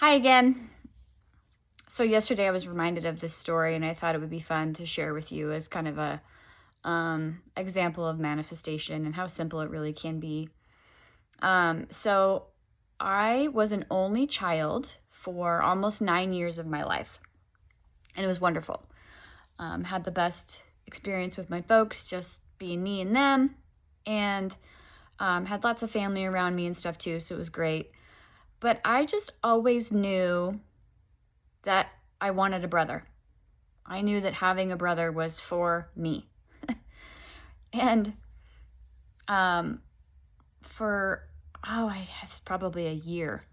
Hi again. So yesterday I was reminded of this story and I thought it would be fun to share with you as kind of a example of manifestation and how simple it really can be. So I was an only child for almost 9 years of my life, and it was wonderful. Had the best experience with my folks, just being me and them, and had lots of family around me and stuff too, so it was great. But I just always knew that I wanted a brother. I knew that having a brother was for me. And for, I guess probably a year,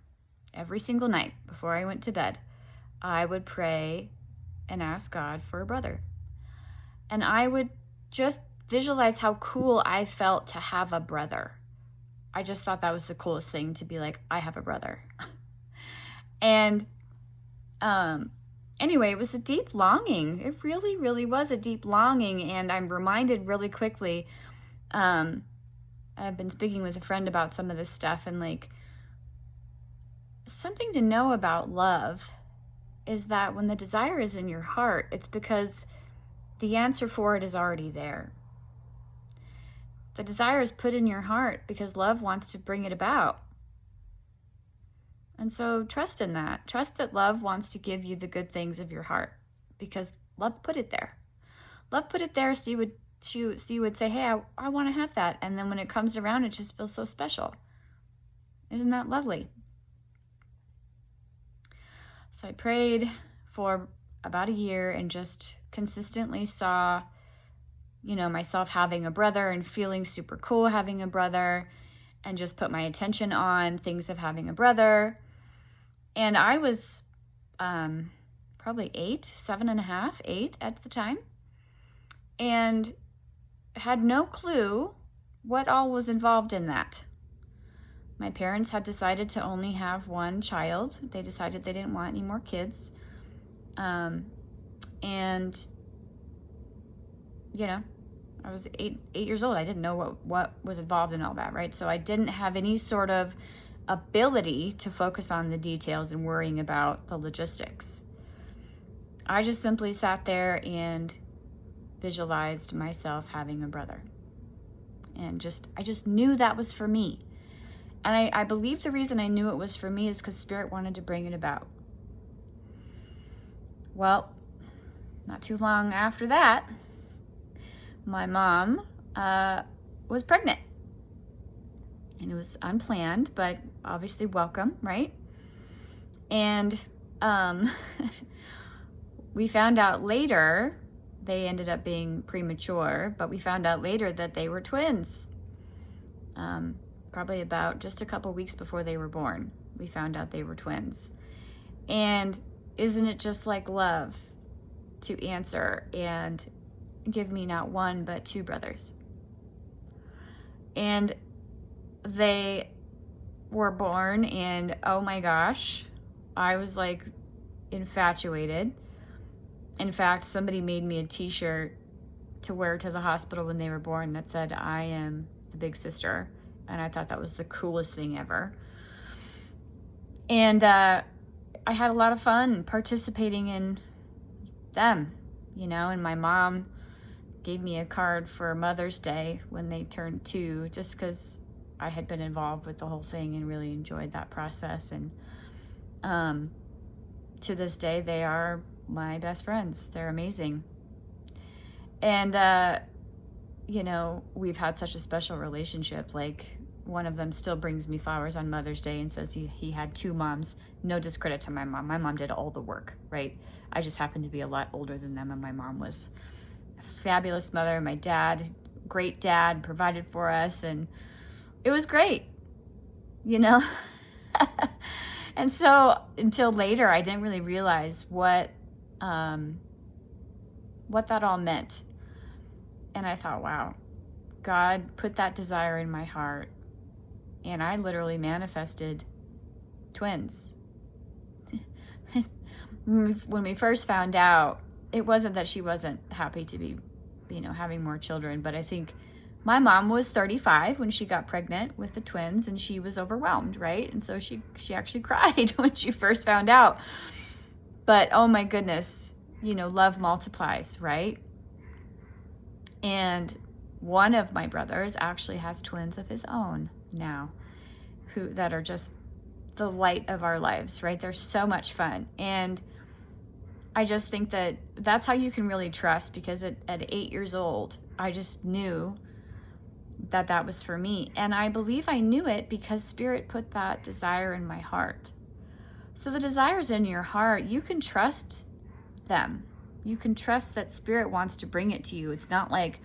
every single night before I went to bed, I would pray and ask God for a brother. And I would just visualize how cool I felt to have a brother. I just thought that was the coolest thing, to be like, I have a brother. And anyway, it was a deep longing. It really, really was a deep longing. And I'm reminded really quickly, I've been speaking with a friend about some of this stuff, and like, something to know about love is that when the desire is in your heart, it's because the answer for it is already there. The desire is put in your heart because love wants to bring it about. And so trust in that. Trust that love wants to give you the good things of your heart, because love put it there. Love put it there so you would say, hey, I want to have that. And then when it comes around, it just feels so special. Isn't that lovely? So I prayed for about a year and just consistently saw, myself having a brother and feeling super cool having a brother, and just put my attention on things of having a brother. And I was probably 7 and a half, 8 at the time, and had no clue what all was involved in that. My parents had decided to only have one child. They decided they didn't want any more kids. And, I was 8 years old. I didn't know what was involved in all that, right? So I didn't have any sort of ability to focus on the details and worrying about the logistics. I just simply sat there and visualized myself having a brother. And I just knew that was for me. And I believe the reason I knew it was for me is because Spirit wanted to bring it about. Well, not too long after that, my mom was pregnant. And it was unplanned, but obviously welcome, right? And we found out later, they ended up being premature, but we found out later that they were twins. Probably about just a couple weeks before they were born, we found out they were twins. And isn't it just like love to answer and give me not one, but 2 brothers? And they were born, and oh my gosh, I was like infatuated. In fact, somebody made me a t-shirt to wear to the hospital when they were born that said, I am the big sister. And I thought that was the coolest thing ever. And I had a lot of fun participating in them, and my mom gave me a card for Mother's Day when they turned 2, just because I had been involved with the whole thing and really enjoyed that process. And to this day, they are my best friends. They're amazing. And, we've had such a special relationship. Like, one of them still brings me flowers on Mother's Day and says he had 2 moms. No discredit to my mom. My mom did all the work, right? I just happened to be a lot older than them, and my mom was a fabulous mother. My dad, great dad, provided for us, and it was great, And so until later, I didn't really realize what that all meant. And I thought, wow, God put that desire in my heart, and I literally manifested twins. When we first found out, it wasn't that she wasn't happy to be, having more children, but I think my mom was 35 when she got pregnant with the twins, and she was overwhelmed, right? And so she actually cried when she first found out. But oh my goodness, love multiplies, right? And one of my brothers actually has twins of his own now, that are just the light of our lives, right? They're so much fun. And I just think that that's how you can really trust, because at 8 years old, I just knew that was for me. And I believe I knew it because Spirit put that desire in my heart. So the desires in your heart, you can trust them. You can trust that Spirit wants to bring it to you. It's not like,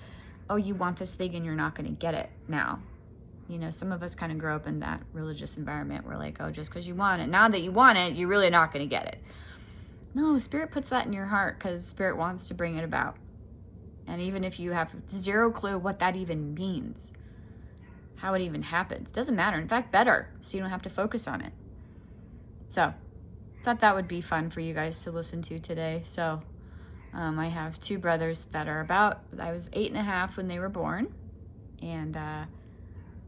oh, you want this thing and you're not going to get it now. Some of us kind of grow up in that religious environment. We're like, oh, just because you want it, now that you want it, you're really not going to get it. No, Spirit puts that in your heart because Spirit wants to bring it about. And even if you have zero clue what that even means, how it even happens, doesn't matter. In fact, better, so you don't have to focus on it. So, thought that would be fun for you guys to listen to today. So, I have 2 brothers that are I was 8.5 when they were born, and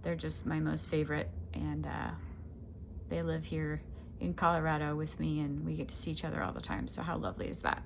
they're just my most favorite, and they live here in Colorado with me, and we get to see each other all the time. So how lovely is that?